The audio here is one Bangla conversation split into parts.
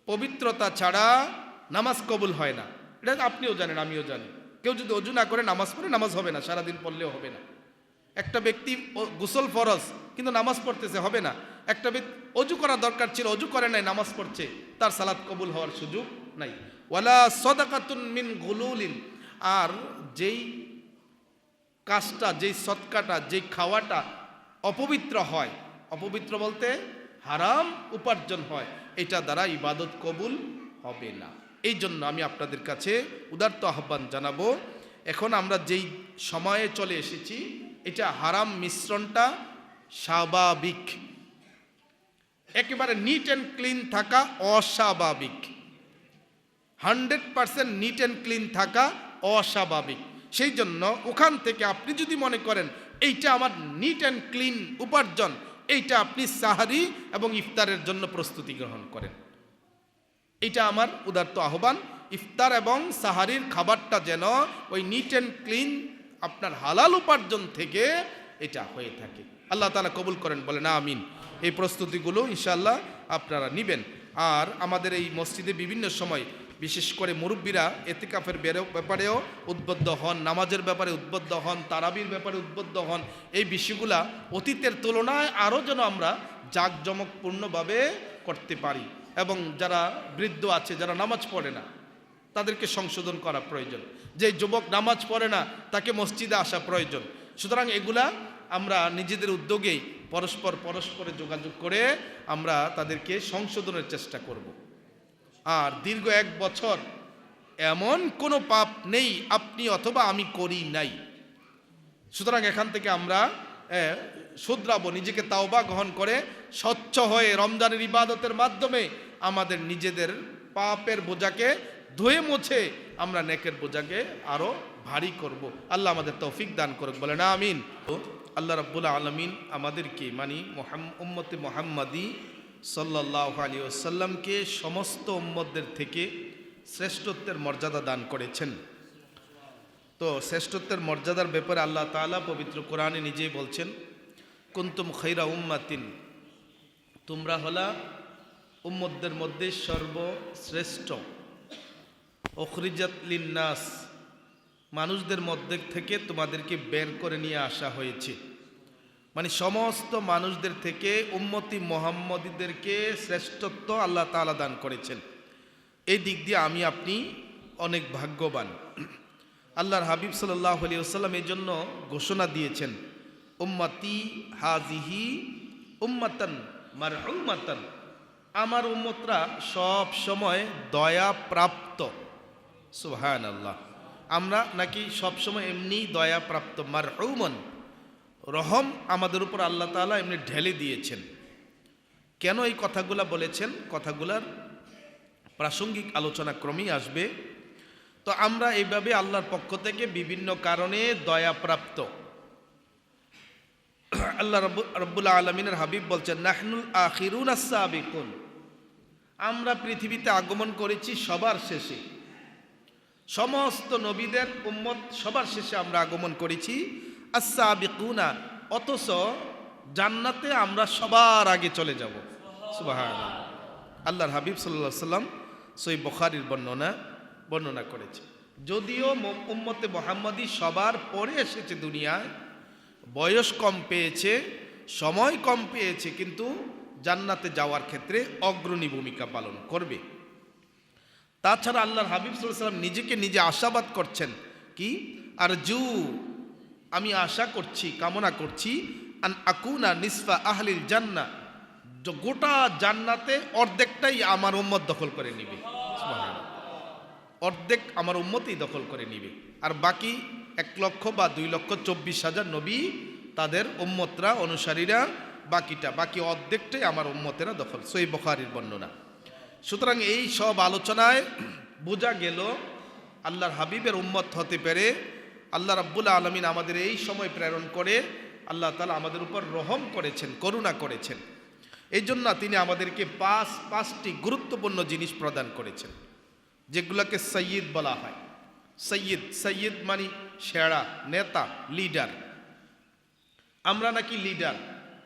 পবিত্রতা ছাড়া নামাজ কবুল হয় না। এটা আপনিও জানেন, আমিও জানি। কেউ যদি অজু না করে নামাজ পড়ে, নামাজ হবে না, সারাদিন পড়লেও হবে না। একটা ব্যক্তি গোসল ফরজ কিন্তু নামাজ পড়তেছে, হবে না। একটা ব্যক্তি অজু করা দরকার ছিল, অজু করে নাই, নামাজ পড়ছে, তার সালাত কবুল হওয়ার সুযোগ নাই। ওয়ালা সাদাকাতুন মিন গুলুলিন, আর যেই কাজটা, যেই সদকাটা, যেই খাওয়াটা অপবিত্র হয়, অপবিত্র বলতে হারাম উপার্জন হয়, এটা দ্বারা ইবাদত কবুল হবে না। এই জন্য আমি আপনাদের কাছে উদারত আহ্বান জানাবো, এখন আমরা যেই সময়ে চলে এসেছি, এটা হারাম মিশ্রণটা স্বাভাবিক। একেবারে নিট অ্যান্ড ক্লিন থাকা অস্বাভাবিক। 100% নিট অ্যান্ড ক্লিন থাকা অস্বাভাবিক। সেই জন্য ওখান থেকে আপনি যদি মনে করেন এইটা আমার নিট অ্যান্ড ক্লিন উপার্জন, এইটা আপনি সাহারি এবং ইফতারের জন্য প্রস্তুতি গ্রহণ করেন। এটা আমার উদারত আহ্বান, ইফতার এবং সাহারির খাবারটা যেন ওই নিট অ্যান্ড ক্লিন আপনার হালাল উপার্জন থেকে এটা হয়ে থাকে। আল্লাহ তাআলা কবুল করেন, বলেন আমিন। এই প্রস্তুতিগুলো ইনশাআল্লাহ আপনারা নেবেন। আর আমাদের এই মসজিদে বিভিন্ন সময়, বিশেষ করে মুরব্বীরা এতিকাফের ব্যাপারেও উদ্বুদ্ধ হন, নামাজের ব্যাপারে উদ্বুদ্ধ হন, তারাবির ব্যাপারে উদ্বুদ্ধ হন। এই বিষয়গুলা অতীতের তুলনায় আরও যেন আমরা জাঁকজমকপূর্ণভাবে করতে পারি। এবং যারা বৃদ্ধ আছে, যারা নামাজ পড়ে না, তাদেরকে সংশোধন করা প্রয়োজন। যে যুবক নামাজ পড়ে না, তাকে মসজিদে আসা প্রয়োজন। সুতরাং এগুলা আমরা নিজেদের উদ্যোগেই পরস্পরে যোগাযোগ করে আমরা তাদেরকে সংশোধনের চেষ্টা করব। আর দীর্ঘ 1 বছর এমন কোনো পাপ নেই আপনি অথবা আমি করি নাই। সুতরাং এখান থেকে আমরা শুধরাবো, নিজেকে তাওবা গ্রহণ করে স্বচ্ছ হয়ে রমজানের ইবাদতের মাধ্যমে আমাদের নিজেদের পাপের বোঝাকে ধুয়ে মুছে আমরা নেকের বোঝাকে আরো ভারী করব। আল্লাহ আমাদের তৌফিক দান করুক, বলেন আমিন। আল্লাহ রাব্বুল আলামিন আমাদেরকে উম্মতে মুহাম্মাদি সাল্লাল্লাহু আলাইহি ওয়াসাল্লামকে সমস্ত উম্মতদের থেকে শ্রেষ্ঠত্বের মর্যাদা দান করেছেন। তো শ্রেষ্ঠত্বের মর্যাদার ব্যাপারে আল্লাহ তাআলা পবিত্র কোরআনে নিজেই বলছেন, কুনতুম খায়রা উম্মাতিন, তোমরা হলা উম্মতদের মধ্যে সর্বশ্রেষ্ঠ। উখরিজাত লিন্নাস, মানুষদের মধ্যে থেকে তোমাদেরকে বের করে নিয়ে আসা হয়েছে। মানে সমস্ত মানুষদের থেকে উম্মতি মুহাম্মদীদেরকে শ্রেষ্ঠত্ব আল্লাহ তাআলা দান করেছেন। এই দিক দিয়ে আমি আপনি অনেক ভাগ্যবান। আল্লাহর হাবিব সাল্লাল্লাহু আলাইহি ওয়াসাল্লাম এই জন্য ঘোষণা দিয়েছেন, উম্মতি হাজিহি উম্মাতান মারহুমাতান, আমার উম্মতরা সব সময় দয়া প্রাপ্ত। সুবহানাল্লাহ, আমরা নাকি সব সময় এমনি দয়া প্রাপ্ত, মারহুমান, রহম আমাদের উপর আল্লাহ তাআলা এমনি ঢেলে দিয়েছেন। কেন এই কথাগুলা বলেছেন, কথাগুলার প্রাসঙ্গিক আলোচনা ক্রমেই আসবে। তো আমরা এইভাবে আল্লাহর পক্ষ থেকে বিভিন্ন কারণে দয়াপ্রাপ্ত। আল্লাহ রাব্বুল আলামিনের হাবিব বলছেন, নাহনুল আখিরুন আস-সাবিকুন, আমরা পৃথিবীতে আগমন করেছি সবার শেষে। সমস্ত নবীদের উম্মত সবার শেষে আমরা আগমন করেছি। আস-সাবিকুনা, অথচ জান্নাতে আমরা সবার আগে চলে যাব। সুবহানাল্লাহ। আল্লাহর হাবিব সাল্লাল্লাহু আলাইহি ওয়াসাল্লাম সহিহ বুখারীর বর্ণনা করেছে। যদিও উম্মতে মুহাম্মাদি সবার পরে এসেছে দুনিয়ায়, বয়স কম পেয়েছে, সময় কম পেয়েছে, কিন্তু জান্নাতে যাওয়ার ক্ষেত্রে অগ্রণী ভূমিকা পালন করবে। তাছাড়া আল্লাহর হাবিব সাল্লাল্লাহু আলাইহি ওয়াসাল্লাম নিজেকে নিজে আশাবাদ করছেন কি, আরজু, আমি আশা করছি, কামনা করছি, আন আকুনা নিসফা আহলিল জান্নাহ, গোটা জান্নাতে অর্ধেকটাই আমার উম্মত দখল করে নিবে। সুবহানাল্লাহ, অর্ধেক আমার উম্মতই দখল করে নিবে, আর বাকি 1 লক্ষ বা 2,24,000 নবী, তাদের উম্মতরা, অনুসারীরা, বাকি অর্ধেকটাই আমার উম্মতেরা দখল। সহিহ বুখারীর বর্ণনা। সুতরাং এই সব আলোচনায় বোঝা গেল আল্লাহর হাবিবের উম্মত হতে পেরে আল্লাহ রাব্বুল আলামিন আমাদের এই সময় প্রেরণ করে আল্লাহ তাআলা আমাদের উপর রহম করেছেন, করুণা করেছেন। এই জন্য তিনি আমাদেরকে 5টি গুরুত্বপূর্ণ জিনিস প্রদান করেছেন, যেগুলোকে সৈয়দ বলা হয়। সৈয়দ মানে সেরা, নেতা, লিডার। আমরা নাকি লিডার।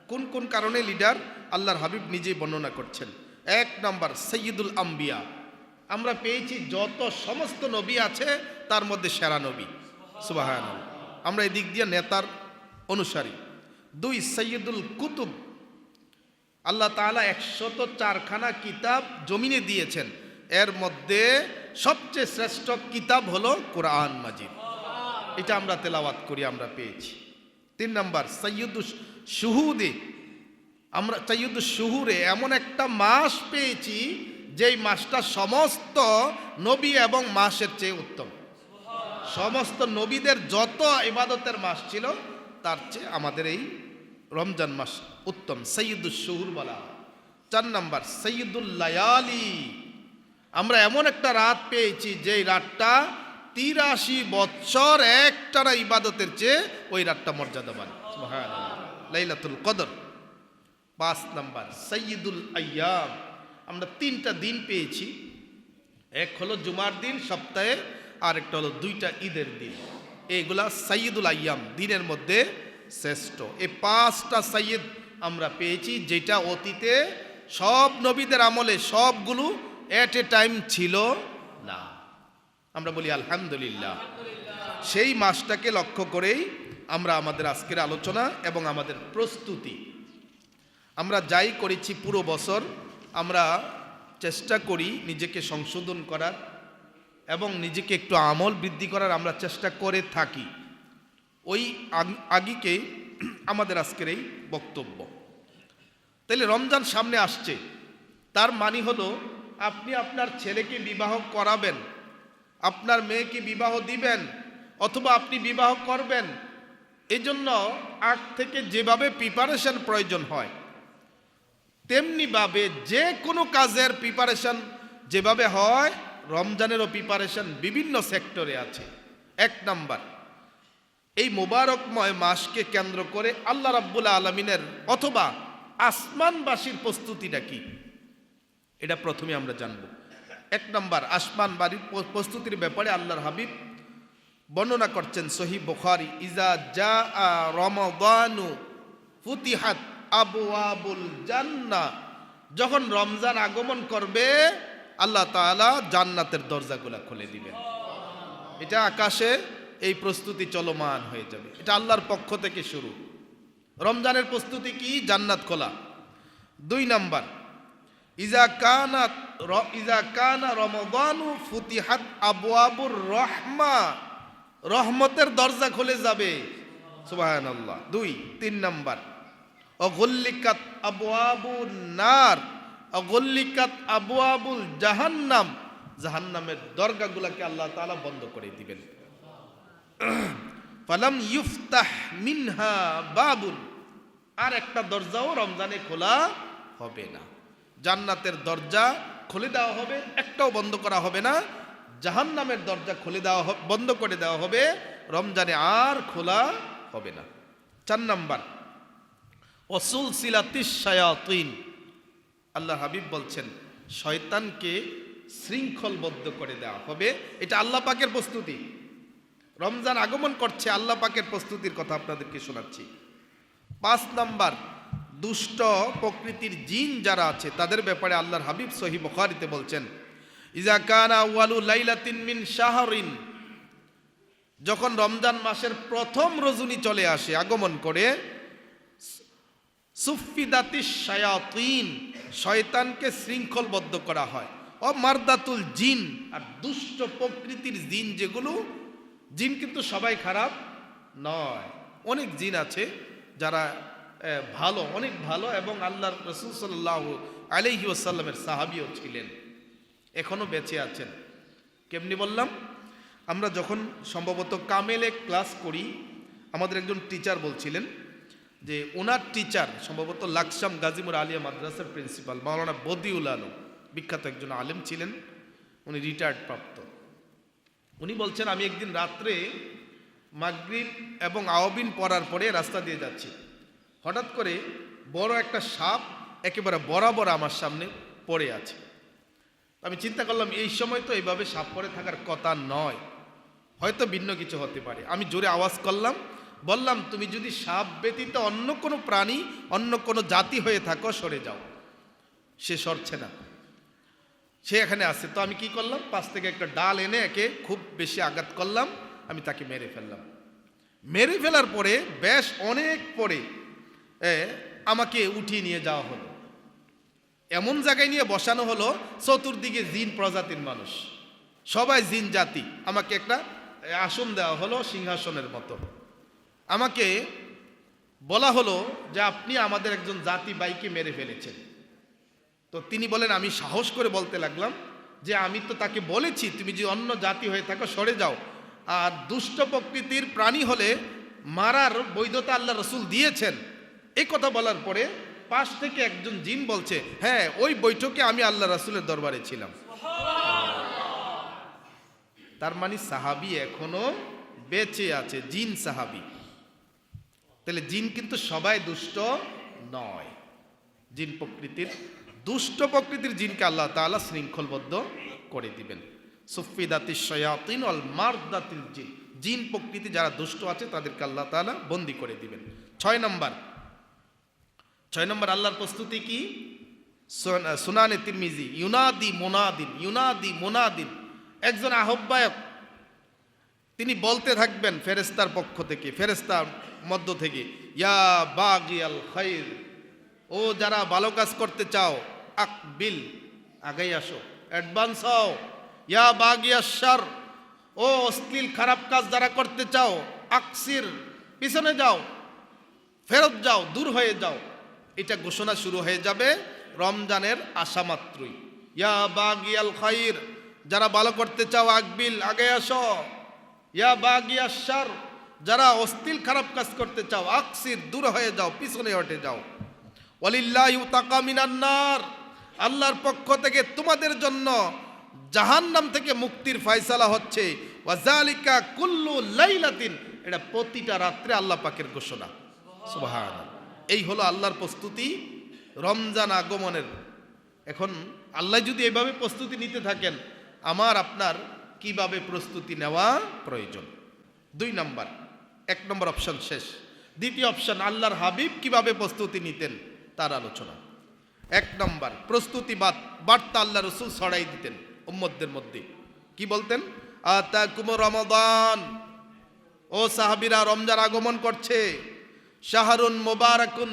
কোন কোন কারণে লিডার আল্লাহর হাবিব নিজেই বর্ণনা করছেন। এক নম্বর সৈয়দুল আম্বিয়া, আমরা পেয়েছি যত সমস্ত নবী আছে তার মধ্যে সেরা নবী, সুবহানাল্লাহ। আমরা এদিক দিয়ে নেতার অনুসারী। দুই সৈয়দুল কুতুব, আল্লাহ তাআলা 104খানা কিতাব জমিনে দিয়েছেন, এর মধ্যে সবচেয়ে শ্রেষ্ঠ কিতাব হলো কোরআন মাজিদ, এটা আমরা তেলাওয়াত করি, আমরা পেয়েছি। তিন নম্বর সৈয়দুস শুহুদে, আমরা সৈয়দুস শুহুরে এমন একটা মাস পেয়েছি যেই মাসটা সমস্ত নবী এবং মাসের চেয়ে উত্তম। সমস্ত নবীদের যত ইবাদতের মাস ছিল তার চেয়ে আমাদের এই রমজান মাস উত্তম, সৈয়দুস শুহুর বলা হয়। চার নম্বর সৈয়দুল লায়ালি, আমরা এমন একটা রাত পেয়েছি যেই রাতটা 83 বৎসর একটানা ইবাদতের চেয়ে ওই রাতটা মর্যাদাবান, সুবহানাল্লাহ, লাইলাতুল কদর। পাঁচ নম্বর সৈয়দুল আইয়াম, আমরা 3টা দিন পেয়েছি, এক হলো জুমার দিন সপ্তাহে, আর একটা হলো 2টা ঈদের দিন। এইগুলা সৈয়দুল আইয়াম, দিনের মধ্যে শ্রেষ্ঠ। এই 5টা সৈয়দ আমরা পেয়েছি, যেটা অতীতে সব নবীদের আমলে সবগুলো এট এ টাইম ছিল না। আমরা বলি আলহামদুলিল্লাহ। সেই মাসটাকে লক্ষ্য করেই আমরা আমাদের আজকের আলোচনা এবং আমাদের প্রস্তুতি, আমরা যাই করেছি পুরো বছর আমরা চেষ্টা করি নিজেকে সংশোধন করার এবং নিজেকে একটু আমল বৃদ্ধি করার, আমরা চেষ্টা করে থাকি। ওই আগিকে আমাদের আজকের এই বক্তব্য। তাহলে রমজান সামনে আসছে, তার মানে হলো আপনি আপনার ছেলেকে বিবাহ করাবেন, আপনার মেয়েকে বিবাহ দিবেন, অথবা আপনি বিবাহ করবেন। এজন্য আগ থেকে যেভাবে প্রিপারেশন প্রয়োজন হয়, তেমনিভাবে যে কোনো কাজের প্রিপারেশন যেভাবে হয়, রমজানেরও প্রিপারেশন বিভিন্ন সেক্টরে আছে। এক নাম্বার, এই মোবারকময় মাসকে কেন্দ্র করে আল্লাহ রাব্বুল আলামিনের অথবা আসমানবাসীর প্রস্তুতিটা কি, এটা প্রথমে আমরা জানব। এক নাম্বার, আসমানবাসীর প্রস্তুতির ব্যাপারে আল্লাহর হাবিব বর্ণনা করছেন সহিহ বুখারী, ইজা জাআ রমাদানু ফুতিহাত আবওয়াবুল জান্নাহ, যখন রমজান আগমন করবে আল্লাহ তাআলা জান্নাতের দরজাগুলো খুলে দিবেন। এটা আকাশে এই প্রস্তুতি চলমান হয়ে যাবে, এটা আল্লাহর পক্ষ থেকে শুরু। রমজানের প্রস্তুতি কি? জান্নাত খোলা। দুই নাম্বার, ইজা কানা রমাদানু ফুতিহাত আবওয়াবুর রহমা, রহমতের দরজা খুলে যাবে, সুবহানাল্লাহ। দুই। তিন নাম্বার, অগুল্লিকাত আবওয়াবুন নার, অগুল্লিকাত আবওয়াবুল জাহান্নাম, জাহান্নামের দরজাগুলোকে আল্লাহ তাআলা বন্ধ করে দিবেন। ফালাম ইফতাহ মিনহা বাবুন, আর একটা দরজাও রমজানে খোলা হবে না। জান্নাতের দরজা খুলে দেওয়া হবে, একটাও বন্ধ করা হবে না। জাহান্নামের দরজা খুলে দেওয়া বন্ধ করে দেওয়া হবে, রমজানে আর খোলা হবে না। চার নাম্বার, ওয়াসুলসিলাতিশ শায়াতিন, আল্লাহ হাবিব বলছেন শয়তানকে শৃঙ্খলবদ্ধ করে দেওয়া হবে। এটা আল্লাহ পাকের প্রস্তুতি। রমজান আগমন করছে, আল্লাহ পাকের প্রস্তুতির কথা আপনাদেরকে শোনাচ্ছি। পাঁচ নাম্বার, দুষ্ট প্রকৃতির জিন যারা আছে তাদের ব্যাপারে আল্লাহর হাবিব সহিহ বুখারীতে বলছেন, ইজা কানা আউয়ালু লাইলাতিন মিন শাহরিন, যখন রমজান মাসের প্রথম রজনী চলে আসে, আগমন করে, সুফিদাতিশ শায়াতিন, শয়তানকে শৃঙ্খলবদ্ধ করা হয়। ও মারদাতুল জিন, আর দুষ্ট প্রকৃতির জিন যেগুলো, জিন কিন্তু সবাই খারাপ নয়, অনেক জিন আছে যারা ভালো, অনেক ভালো, এবং আল্লাহর রাসূল সাল্লাল্লাহু আলাইহি ওয়াসাল্লামের সাহাবীও ছিলেন, এখনো বেঁচে আছেন। কেমনি বললাম, আমরা যখন সম্ভবত কামেলে ক্লাস করি, আমাদের একজন টিচার বলছিলেন যে ওনার টিচার সম্ভবত লাকসাম গাজীপুর আলিয়া মাদ্রাসার প্রিন্সিপাল মাওলানা বদিউল আলম, বিখ্যাত একজন আলেম ছিলেন, উনি রিটায়ার্ড প্রাপ্ত। উনি বলছেন, আমি একদিন রাত্রে মাগরিব এবং আওয়াবিন পড়ার পরে রাস্তা দিয়ে যাচ্ছি, হঠাৎ করে বড় একটা সাপ একেবারে বরাবর আমার সামনে পড়ে আছে। আমি চিন্তা করলাম এই সময় তো এইভাবে সাপ পড়ে থাকার কথা নয়, হয়তো ভিন্ন কিছু হতে পারে। আমি জোরে আওয়াজ করলাম, বললাম, তুমি যদি সাপ ব্যতীত অন্য কোনো প্রাণী, অন্য কোনো জাতি হয়ে থাকো, সরে যাও। সে সরছে না। সে এখানে আছে। তো আমি কি করলাম, পাশ থেকে একটা ডাল এনে একে খুব বেশি আঘাত করলাম, আমি তাকে মেরে ফেললাম। মেরে ফেলার পরে বেশ অনেক পরে আমাকে উঠিয়ে নিয়ে যাওয়া হলো, এমন জায়গায় নিয়ে বসানো হলো চতুর্দিকে জিন প্রজাতির মানুষ, সবাই জিন জাতি। আমাকে একটা আসন দেওয়া হলো সিংহাসনের মতো। আমাকে বলা হলো যে আপনি আমাদের একজন জাতি ভাইকে মেরে ফেলেছেন। তো তিনি বলেন, আমি সাহস করে বলতে লাগলাম যে আমি তো তাকে বলেছি তুমি যে অন্য জাতি হয়ে থাকো সরে যাও, আর দুষ্ট প্রকৃতির প্রাণী হলে মারার বৈধতা আল্লাহ রসুল দিয়েছেন। এই কথা বলার পরে পাশ থেকে একজন জিন বলছে, হ্যাঁ ওই বৈঠকে আমি আল্লাহ রসুলের দরবারে ছিলাম। তার মানে সাহাবী এখনো বেঁচে আছে, জিন সাহাবী। তাহলে জিন কিন্তু সবাই দুষ্ট নয়, জিন প্রকৃতির দুষ্ট প্রকৃতির জিনকে আল্লাহ তাআলা শৃঙ্খলবদ্ধ করে দিবেন। সুফিদাতিশ শায়াতিন ওয়াল মারদাতিল জিন, জিন প্রকৃতি যারা দুষ্ট আছে তাদেরকে আল্লাহ তাআলা বন্দী করে দিবেন। 6 নম্বর আল্লাহর প্রস্তুতি কি? সুনানে তিরমিজি, ইউনাদি মুনাদিন, একজন আহ্বায়ক তিনি বলতে থাকবেন ফেরেশতার পক্ষ থেকে, ফেরেশতার মধ্য থেকে, ইয়া বাগিয়াল খাইর, ও যারা ভালো কাজ করতে চাও, আকবিল, আগাই আসো, অ্যাডভান্স হও। ইয়া বাগিয়াশ শার, ও অশ্লীল খারাপ কাজ যারা করতে চাও, আকসির, পিছনে যাও, ফেরত যাও, দূর হয়ে যাও। এটা ঘোষণা শুরু হয়ে যাবে রমজানের আসা মাত্রই। ইয়া বাগিয়াল খাইর, যারা ভালো করতে চাও, আকবিল, আগে আসো। ইয়া বাগিয়াশ শার, যারা অশ্লীল খারাপ কাজ করতে চাও, আকসির, দূর হয়ে যাও, পিছনে হটে যাও। ওয়ালিল্লাহি তাকা মিনান নার, আল্লাহর পক্ষ থেকে তোমাদের জন্য জাহান্নাম থেকে মুক্তির ফয়সালা হচ্ছে। ওয়াজালিকা কুল্লু লাইলাতিন, এটা প্রতিটা রাত্রে আল্লাহ পাকের ঘোষণা। সুবহানাল্লাহ। এই হলো আল্লাহর প্রস্তুতি রমজান আগমনের। এখন আল্লাহ যদি এইভাবে প্রস্তুতি নিতে থাকেন, আমার আপনার কিভাবে প্রস্তুতি নেওয়া প্রয়োজন? 2 নম্বর, 1 নম্বর অপশন শেষ। দ্বিতীয় অপশন, আল্লাহর হাবিব কিভাবে প্রস্তুতি নিতেন তার আলোচনা। 1 নম্বর, প্রস্তুতি বার্তা আল্লাহ রসুল ছড়াই দিতেন উম্মতদের মধ্যে। কি বলতেন? আতাকুম রমাদান, ও সাহাবীরা রমজান আগমন করছে। শাহরুন মুবারাকুন,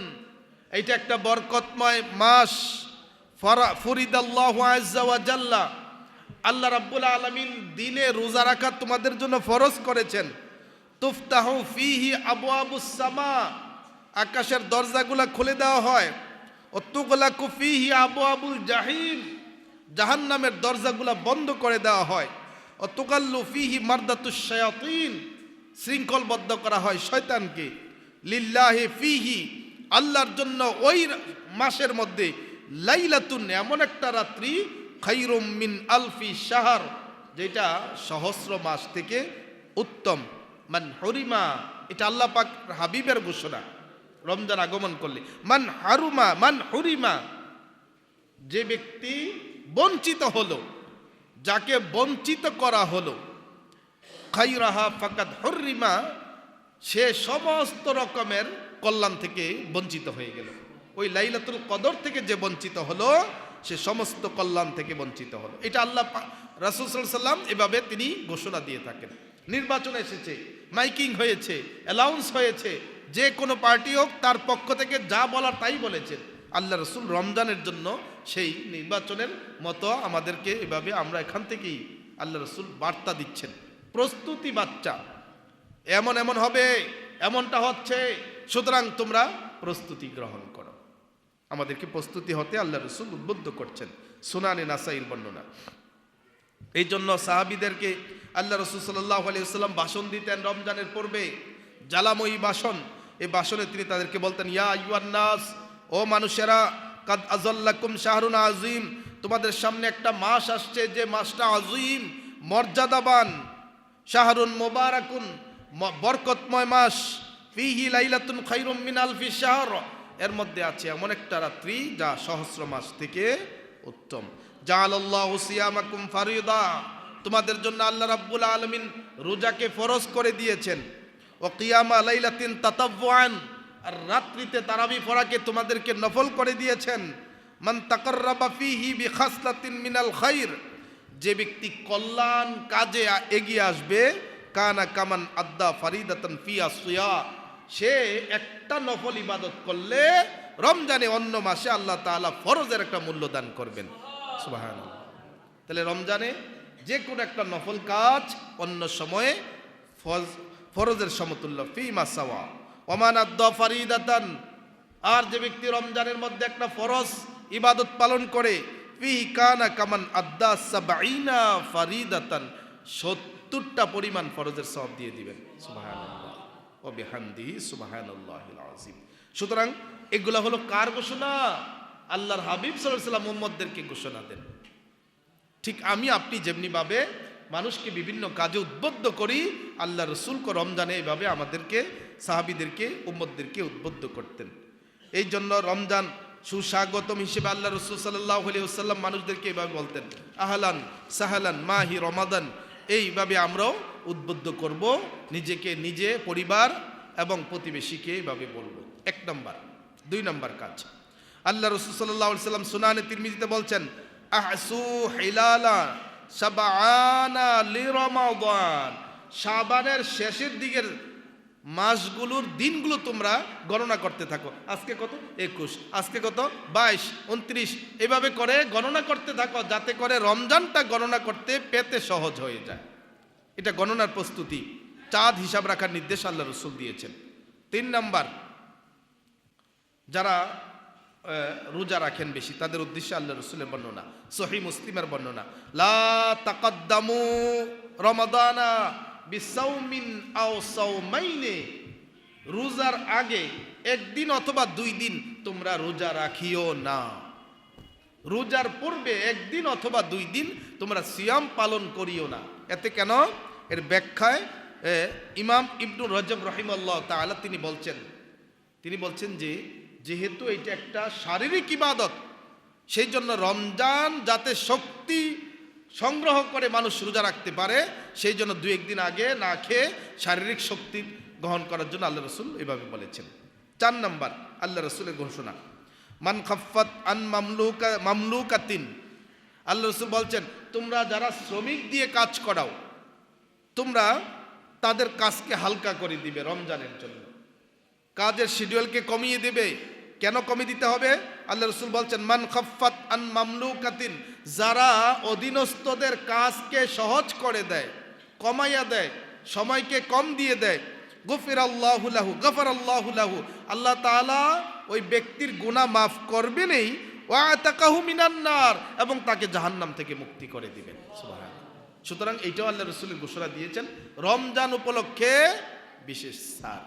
এইটা একটা বরকতময় মাস। ফরিদাল্লাহু আযজা ওয়া জাল্লা, আল্লাহ রাব্বুল আলামিন দিনে রোজা রাখা তোমাদের জন্য ফরজ করেছেন। তুফতাহু ফিহি আবওয়াবুস সামা, আকাশের দরজাগুলা খুলে দেওয়া হয়। ও তুগলাকু ফিহি আবওয়াবুল জাহিম, জাহান্নামের দরজাগুলা বন্ধ করে দেওয়া হয়। ও তুগাল্লু ফিহি মারদাতুশ শায়াতিন, শৃঙ্খলবদ্ধ করা হয় শয়তানকে। লিল্লাহি ফিহি, আল্লাহর জন্য ওই মাসের মধ্যে, লাইলাতুন, এমন একটা রাত্রি, খায়রুম মিন আলফি শাহর, যেটা সহস্র মাস থেকে উত্তম। মান হুরিমা, এটা আল্লাহ পাক হাবিবের ঘোষণা রমজান আগমন করলে। মান হুরিমা, যে ব্যক্তি বঞ্চিত হলো, যাকে বঞ্চিত করা হলো, খায়রাহা ফাকাদ হুরিমা, সে সমস্ত রকমের কল্যাণ থেকে বঞ্চিত হয়ে গেল। ওই লাইলাতুল কদর থেকে যে বঞ্চিত হলো, সে সমস্ত কল্যাণ থেকে বঞ্চিত হলো। এটা আল্লাহ রাসূল সাল্লাল্লাহু আলাইহি ওয়াসাল্লাম এভাবে তিনি ঘোষণা দিয়ে থাকেন। নির্বাচন এসেছে, মাইকিং হয়েছে, অ্যালাউন্স হয়েছে, যে কোনো পার্টি হোক তার পক্ষ থেকে যা বলার তাই বলেছেন আল্লাহ রসুল রমজানের জন্য। সেই নির্বাচনের মতো আমাদেরকে এভাবে আমরা এখান থেকেই আল্লাহ রসুল বার্তা দিচ্ছেন, প্রস্তুতি বাচ্চা, এমন এমন হবে, এমনটা হচ্ছে, সুতরাং তোমরা প্রস্তুতি গ্রহণ করো। আমাদেরকে প্রস্তুতি হতে আল্লাহ রসুল উদ্বুদ্ধ করছেন। সুনানে নাসাইর বর্ণনা। এই জন্য সাহাবীদেরকে আল্লাহ রসুল সাল্লাল্লাহু আলাইহি ওয়াসাল্লাম ভাষণ দিতেন রমজানের পূর্বে, জ্বালাময়ী ভাষণ। এই ভাষণে তিনি তাদেরকে বলতেন, ইয়া আইয়ুহান নাস, ও মানুষেরা, কাদ আযাল্লাকুম শাহরুন আযীম, তোমাদের সামনে একটা মাস আসছে যে মাসটা আযীম, মর্যাদাবান। শাহরুন মুবারাকুন, বরকতময় মাস। ফিহি লাইলাতুন খায়রুম মিন আলফি শাহর, এর মধ্যে আছে এমন একটা রাত্রি যা সহস্র মাস থেকে উত্তম। জাআলাল্লাহু সিয়ামাকুম ফারিদা, তোমাদের জন্য আল্লাহ রাব্বুল আলামিন রোজাকে ফরজ করে দিয়েছেন। ও কিয়ামা লাইলাতিন তাতাওয়ান, আর রাত্রিতে তারাবি পড়াকে তোমাদেরকে নফল করে দিয়েছেন। মান তাকাররাবা ফীহি বিখাসলাতিন মিনাল খায়র, যে ব্যক্তি কল্যাণ কাজে এগিয়ে আসবে, কানা কামান আদ্দা ফারিদাতান ফি আসিয়া, সে একটা নফল ইবাদত করলে রমজানে অন্য মাসে আল্লাহ তাআলা ফরজের একটা মূল্য দান করবেন। সুবহানাল্লাহ। তাহলে রমজানে যে কোনো একটা নফল কাজ অন্য সময়ে ফরজের সমতুল্য, ফি মাসাওয়া। ওমান আদ্দা ফারিদাতান, আর যে ব্যক্তি রমজানের মধ্যে একটা ফরজ ইবাদত পালন করে, ফি কানা কামান আদ্দা সাবঈনা ফারিদাতান, 70টা পরিমাণ ফরজের সওয়াব দিয়ে দিবেন। সুবহানাল্লাহ ওয়া বিহামদিহি সুবহানাল্লাহিল আযীম। সুতরাং এগুলা হলো কার ঘোষণা? আল্লাহর হাবিব সাল্লাল্লাহু আলাইহি ওয়াসাল্লাম মুহাম্মদদেরকে ঘোষণা দেন। ঠিক আমি আপনি যেমনি ভাবে মানুষকে বিভিন্ন কাজে উদ্বুদ্ধ করি, আল্লাহ রসুলকে রমজানে এইভাবে আমাদেরকে, সাহাবীদেরকে, উম্মতদেরকে উদ্বুদ্ধ করতেন। এই জন্য রমজান সুস্বাগতম হিসেবে আল্লাহ রসুল সাল্লাল্লাহু আলাইহি ওয়াসাল্লাম মানুষদেরকে এইভাবে বলতেন, আহলান সাহলান মাহি রমাদান। এইভাবে আমরাও উদ্বুদ্ধ করব নিজেকে, নিজে, পরিবার এবং প্রতিবেশীকে এইভাবে বলবো। 1 নম্বর। 2 নম্বর কাজ, আল্লাহ রসুল সাল্লাল্লাহু আলাইহি ওয়াসাল্লাম সুনানে তিরমিজিতে বলছেন, আহসু হিলালা শাবানা লিরমাদান, শাবানের শেষের দিকের মাসগুলোর দিনগুলো তোমরা গণনা করতে থাকো। আজকে কত? 21, আজকে কত? 22, 29, এভাবে করে গণনা করতে থাকো, যাতে করে রমজানটা গণনা করতে পেতে সহজ হয়ে যায়। এটা গণনার প্রস্তুতি, চাঁদ হিসাব রাখার নির্দেশ আল্লাহ রসুল দিয়েছেন। 3 নাম্বার, যারা রোজা রাখেন বেশি, তাদের উদ্দেশ্যে আল্লাহ রসুলের বর্ণনা, সহিহ মুসলিমের বর্ণনা, লা তাকাদ্দামু রমাদানা বিসাউমিন আও সাওমাইনে, রোজার আগে 1 দিন অথবা 2 দিন তোমরা রোজা রাখিও না। রোজার পূর্বে 1 দিন অথবা 2 দিন তোমরা সিয়াম পালন করিও না। এতে কেন? এর ব্যাখ্যায় ইমাম ইবনুর রজব রাহিমাহুল্লাহ তাআলা তিনি বলছেন যে যেহেতু এটা একটা শারীরিক ইবাদত, সেই জন্য রমজান যাতে শক্তি সংগ্রহ করে মানুষ রোজা রাখতে পারে, সেই জন্য 2-1 দিন আগে না খেয়ে শারীরিক শক্তি গ্রহণ করার জন্য আল্লাহ রসুল এভাবে বলেছেন। 4 নম্বর, আল্লাহ রসুলের ঘোষণা, মান খাফফাত আন মামলুকাতিন, আল্লাহ রসুল বলছেন, তোমরা যারা শ্রমিক দিয়ে কাজ করাও, তোমরা তাদের কাজকে হালকা করে দিবে রমজানের জন্য, কাজের শিডিউলকে কমিয়ে দেবে। কেন কমিয়ে দিতে হবে? আল্লাহ রসুল বলছেন, মান খাফফাত আন মামলুকাতিন, যারা অধীনস্থদের কাজকে সহজ করে দেয়, কমাইয়া দেয়, সময়কে কম দিয়ে দেয়, গফিরাল্লাহু লাহু, গফারাল্লাহু লাহু, আল্লাহ তাআলা ওই ব্যক্তির গুনাহ মাফ করবেনই, ওয়া আতাকাহু মিনান নার, এবং তাকে জাহান্নাম থেকে মুক্তি করে দিবেন। সুবহানাল্লাহ। সুতরাং এইটাও আল্লাহ রসুলের ঘোষণা দিয়েছেন, রমজান উপলক্ষে বিশেষ ছাড়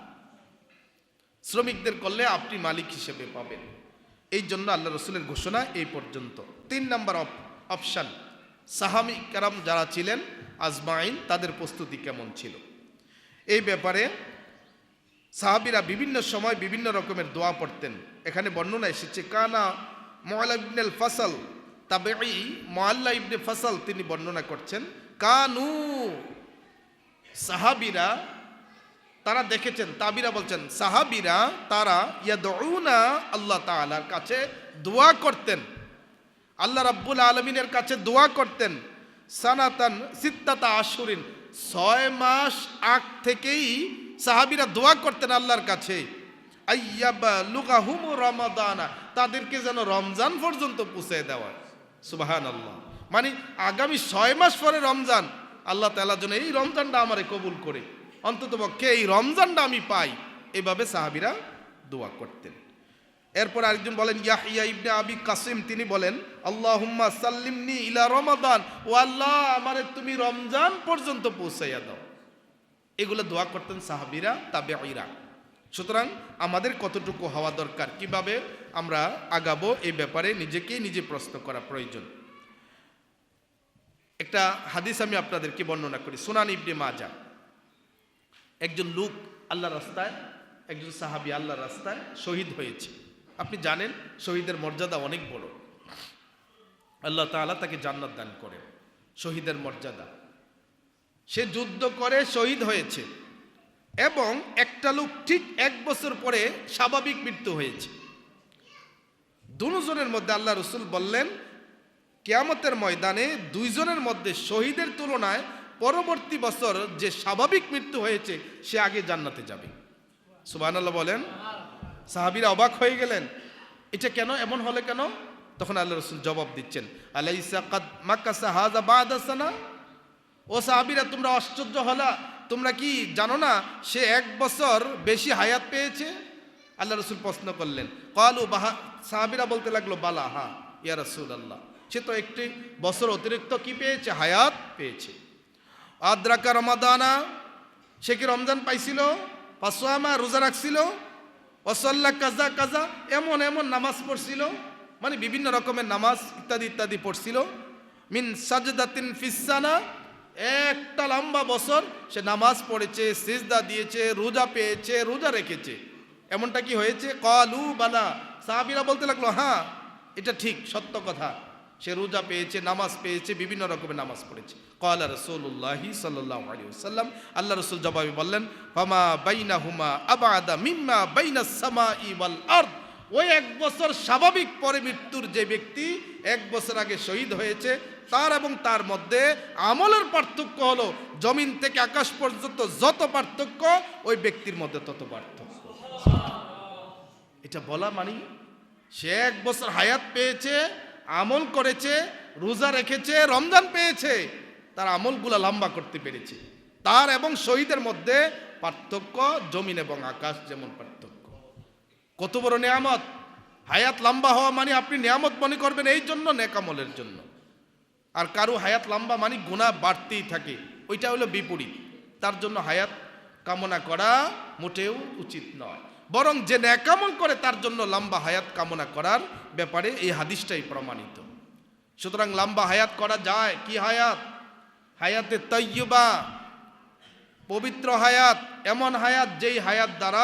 শ্রমিকদের করলে আপনি মালিক হিসেবে পাবেন। এই জন্য আল্লাহ রসুলের ঘোষণা এই পর্যন্ত। 3 নম্বর অপশান, সাহাবী কেরাম যারা ছিলেন আজমাইন, তাদের প্রস্তুতি কেমন ছিল? এই ব্যাপারে সাহাবীরা বিভিন্ন সময় বিভিন্ন রকমের দোয়া পড়তেন। এখানে বর্ণনা এসেছে, কানা মুআল্লা ইবনে ফাসল, তাবেঈ মুআল্লা ইবনে ফাসল তিনি বর্ণনা করছেন, কানু, সাহাবীরা তারা দেখেছেন, তাবিরা বলছেন, সাহাবীরা তারা ইয়াদউনা, আল্লাহ তাআলার কাছে দোয়া করতেন, আল্লাহ রাব্বুল আলামিনের কাছে দোয়া করতেন, সানাতান সিত্তাতা আশুরিন, 6 মাস আগ থেকেই সাহাবীরা দোয়া করতেন আল্লাহর কাছে, আইয়াবা লুগাহুম রমাদানা, তাদেরকে যেন রমজান পর্যন্ত পৌঁছে দেওয়া। সুবহানাল্লাহ। মানে আগামী 6 মাস পরে রমজান, আল্লাহ তাআলা যেন এই রমজানটা আমারে কবুল করে, অন্তত পক্ষে এই রমজানটা আমি পাই, এভাবে সাহাবীরা দোয়া করতেন। এরপর আরেকজন বলেন, ইয়াহইয়া ইবনে আবি কাসিম, তিনি বলেন, আল্লাহুম্মা সাল্লিমনি ইলা রমাদান, ও আল্লাহ আমারে তুমি রমজান পর্যন্ত পৌঁছাইয়া দাও। এগুলো দোয়া করতেন সাহাবীরা, তাবেঈরা। সুতরাং আমাদের কতটুকু হওয়া দরকার, কিভাবে আমরা আগাবো, এই ব্যাপারে নিজেকেই নিজে প্রশ্ন করা প্রয়োজন। একটা হাদিস আমি আপনাদেরকে বর্ণনা করি, সুনান ইবনে মাজাহ। একজন লোক আল্লাহর রাস্তায়, একজন সাহাবী আল্লাহর রাস্তায় শহীদ হয়েছে। আপনি জানেন শহীদের মর্যাদা অনেক বড়, আল্লাহ তাআলা তাকে জান্নাত দান করেন, শহীদের মর্যাদা। সে যুদ্ধ করে শহীদ হয়েছে, এবং একটা লোক ঠিক 1 বছর পরে স্বাভাবিক মৃত্যু হয়েছে। দুজনের মধ্যে আল্লাহ রসুল বললেন কিয়ামতের ময়দানে দুইজনের মধ্যে শহীদের তুলনায় পরবর্তী বছর যে স্বাভাবিক মৃত্যু হয়েছে সে আগে জান্নাতে যাবে। সুবহানাল্লাহ বলেন। সাহাবীরা অবাক হয়ে গেলেন, এটা কেন, এমন হলে কেন? তখন আল্লাহ রসুল জবাব দিচ্ছেন, আলাইসা কাদ মাকাসা হাযা বা'দা সানা। ও সাহাবীরা, তোমরা আশ্চর্য হলা, তোমরা কি জানো না সে 1 বছর বেশি হায়াত পেয়েছে? আল্লাহ রসুল প্রশ্ন করলেন। ক্বালু বাহা, সাহাবীরা বলতে লাগলো, বালা, হ্যাঁ ইয়া রাসূলুল্লাহ, সে তো 1 বছর অতিরিক্ত কি পেয়েছে, হায়াত পেয়েছে। আদ্রাকা রমাদানা, সে কি রমজান পাইছিল? ফাসামা, রোজা রাখছিল। ওয়াসাল্লা কাজা কাজা, এমন এমন নামাজ পড়ছিল, মানে বিভিন্ন রকমের নামাজ ইত্যাদি ইত্যাদি পড়ছিল। মিন সাজদাতিন ফিসানা, একটা লম্বা বছর সে নামাজ পড়েছে, সিজদা দিয়েছে, রোজা পেয়েছে, রোজা রেখেছে। এমনটা কি হয়েছে? ক্বালু বালা, সাহাবীরা বলতে লাগলো, হ্যাঁ এটা ঠিক, সত্য কথা, সে রোজা পেয়েছে, নামাজ পেয়েছে, বিভিন্ন রকমের নামাজ পড়েছে। ক্বালা রাসূলুল্লাহি সাল্লাল্লাহু আলাইহি ওয়াসাল্লাম, আল্লাহ রাসূল জবাবে বললেন, ফামা বাইনাহুমা আবাদা মিম্মা বাইনাস সামাই ওয়াল আরদ। ওই 1 বছর স্বাভাবিক পরে মৃত্যুর যে ব্যক্তি 1 বছর আগে শহীদ হয়েছে, তার এবং তার মধ্যে আমলের পার্থক্য হলো জমিন থেকে আকাশ পর্যন্ত যত পার্থক্য, ওই ব্যক্তির মধ্যে তত পার্থক্য। এটা বলা মানে সে 1 বছর হায়াত পেয়েছে, আমল করেছে, রোজা রেখেছে, রমজান পেয়েছে, তার আমলগুলা লম্বা করতে পেরেছে। তার এবং শহীদের মধ্যে পার্থক্য জমিন এবং আকাশ যেমন পার্থক্য। কত বড় নেয়ামত! হায়াত লম্বা হওয়া মানে আপনি নেয়ামত মনে করবেন এই জন্য, নেক আমলের জন্য। আর কারো হায়াত লম্বা মানে গুনাহ বাড়তেই থাকে, ওইটা হলো বিপরীত। তার জন্য হায়াত কামনা করা মোটেও উচিত নয়, বরং যে নেক আমল করে তার জন্য লম্বা হায়াত কামনা করার ব্যাপারে এই হাদিসটাই প্রমাণিত। সুতরাং লম্বা হায়াত করা যায়। কি হায়াত? হায়াতে তাইয়্যিবা, পবিত্র হায়াত, এমন হায়াত যেই হায়াত দ্বারা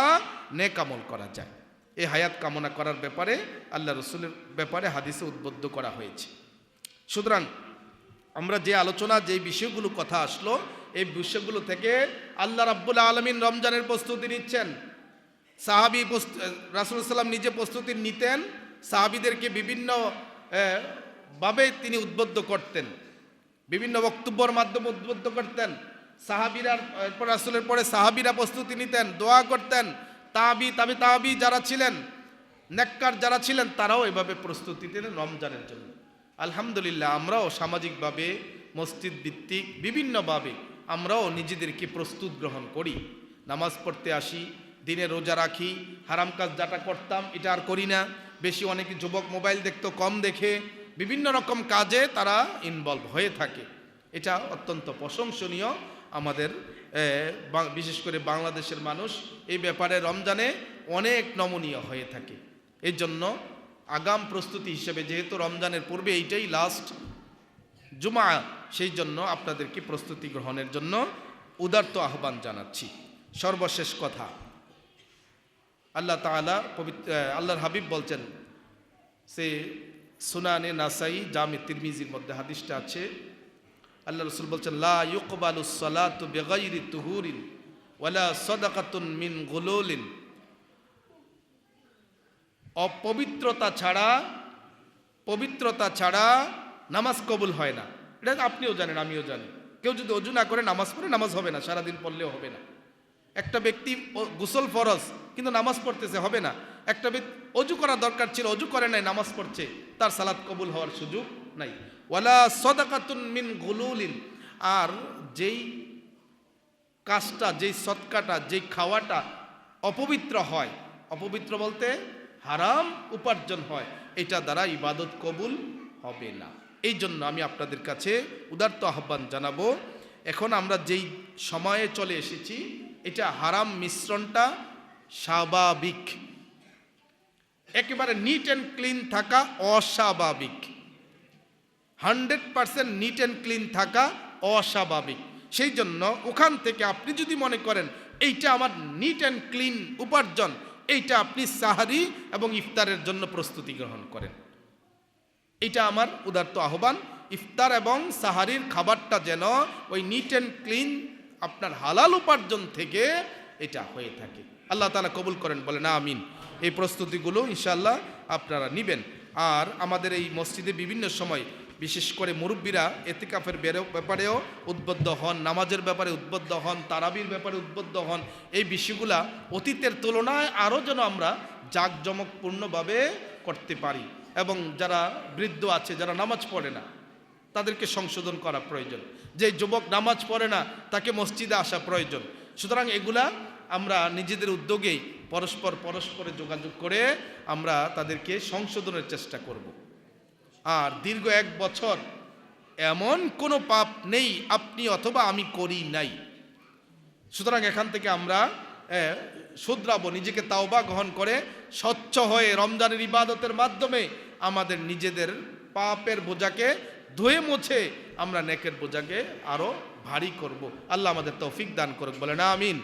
নেক আমল করা যায়। এই হায়াত কামনা করার ব্যাপারে আল্লাহ রসুলের ব্যাপারে হাদিসে উদ্বুদ্ধ করা হয়েছে। সুতরাং আমরা যে আলোচনা, যে বিষয়গুলো কথা আসলো, এই বিষয়গুলো থেকে আল্লাহ রাব্বুল আলামিন রমজানের প্রস্তুতি নিচ্ছেন। সাহাবী রাসূলুল্লাহ সাল্লাম নিজে প্রস্তুতি নিতেন, সাহাবীদেরকে বিভিন্ন ভাবে তিনি উদ্বুদ্ধ করতেন, বিভিন্ন বক্তব্যের মাধ্যমে উদ্বুদ্ধ করতেন। সাহাবীরা এরপর রাসূলের পরে সাহাবীরা প্রস্তুতি নিতেন, দোয়া করতেন। তাবি যারা ছিলেন, নেককার যারা ছিলেন, তারাও এভাবে প্রস্তুতি নিতেন রমজানের জন্য। আলহামদুলিল্লাহ, আমরাও সামাজিকভাবে, মসজিদ ভিত্তিক বিভিন্নভাবে আমরাও নিজেদেরকে প্রস্তুত গ্রহণ করি। নামাজ পড়তে আসি, দিনে রোজা রাখি, হারাম কাজ যেটা করতাম এটা আর করি না। বেশি অনেকে যুবক মোবাইল দেখতো, কম দেখে বিভিন্ন রকম কাজে তারা ইনভলভ হয়ে থাকে। এটা অত্যন্ত প্রশংসনীয়। আমাদের বিশেষ করে বাংলাদেশের মানুষ এই ব্যাপারে রমজানে অনেক নমনীয় হয়ে থাকে। এই জন্য আগাম প্রস্তুতি হিসেবে, যেহেতু রমজানের পূর্বে এইটাই লাস্ট জুমা, সেই জন্য আপনাদেরকে প্রস্তুতি গ্রহণের জন্য উদারত আহ্বান জানাচ্ছি। সর্বশেষ কথা, আল্লাহ তাআলা আল্লাহর হাবিব বলছেন, সে সুনানে নাসাই, জামে তিরমিজির মধ্যে হাদিসটা আছে। আল্লাহ রাসূল বলছেন, লা ইউকবালুস সালাতু বিগাইরি তুহুরিন ওয়ালা সাদাকাতুন মিন গুলুলিন। অপবিত্রতা ছাড়া নামাজ কবুল হয় না। এটা আপনিও জানেন, আমিও জানি। কেউ যদি অজু না করে নামাজ পড়ে, নামাজ হবে না, সারাদিন পড়লেও হবে না। একটা ব্যক্তি গোসল ফরজ কিন্তু নামাজ পড়তেছে, হবে না। একটা ব্যক্তি অজু করা দরকার ছিল, অজু করে নাই, নামাজ পড়ছে, তার সালাত কবুল হওয়ার সুযোগ নাই। ওয়ালা সাদাকাতুন মিন গুলুলিন। আর যেই কাজটা, যেই সদকাটা, যেই খাওয়াটা অপবিত্র হয়, অপবিত্র বলতে হারাম উপার্জন হয়, এটা দ্বারা ইবাদত কবুল হবে না। এই জন্য আমি আপনাদের কাছে উদারত আহ্বান জানাবো, এখন আমরা যেই সময়ে চলে এসেছি, এটা হারাম মিশ্রণটা স্বাভাবিক। একেবারে নিট অ্যান্ড ক্লিন থাকা অস্বাভাবিক। 100% নিট অ্যান্ড ক্লিন থাকা অস্বাভাবিক। সেই জন্য ওখান থেকে আপনি যদি মনে করেন এইটা আমার নিট অ্যান্ড ক্লিন উপার্জন, এইটা আপনি সাহারি এবং ইফতারের জন্য প্রস্তুতি গ্রহণ করেন। এটা আমার উদারত আহ্বান। ইফতার এবং সাহারির খাবারটা যেন ওই নিট অ্যান্ড ক্লিন আপনার হালাল উপার্জন থেকে এটা হয়ে থাকে। আল্লাহ তাআলা কবুল করেন, বলেন আমিন। এই প্রস্তুতিগুলো ইনশাআল্লাহ আপনারা নেবেন। আর আমাদের এই মসজিদে বিভিন্ন সময় বিশেষ করে মুরব্বীরা এতিকাফের ব্যাপারেও উদ্বুদ্ধ হন, নামাজের ব্যাপারে উদ্বুদ্ধ হন, তারাবির ব্যাপারে উদ্বুদ্ধ হন। এই বিষয়গুলা অতীতের তুলনায় আরও যেন আমরা জাঁকজমকপূর্ণভাবে করতে পারি। এবং যারা বৃদ্ধ আছে, যারা নামাজ পড়ে না, তাদেরকে সংশোধন করা প্রয়োজন। যে যুবক নামাজ পড়ে না, তাকে মসজিদে আসা প্রয়োজন। সুতরাং এগুলা আমরা নিজেদের উদ্যোগেই পরস্পরে যোগাযোগ করে আমরা তাদেরকে সংশোধনের চেষ্টা করব। আর দীর্ঘ 1 বছর এমন কোনো পাপ নেই আপনি অথবা আমি করি নাই। সুতরাং এখান থেকে আমরা শুধরাবো, নিজেকে তাওবা গ্রহণ করে স্বচ্ছ হয়ে রমজানের ইবাদতের মাধ্যমে আমাদের নিজেদের পাপের বোঝাকে ধুয়ে মুছে আমরা নেকের বোঝাকে আরো ভারী করব। আল্লাহ আমাদের তৌফিক দান করুক, বলেন আমিন।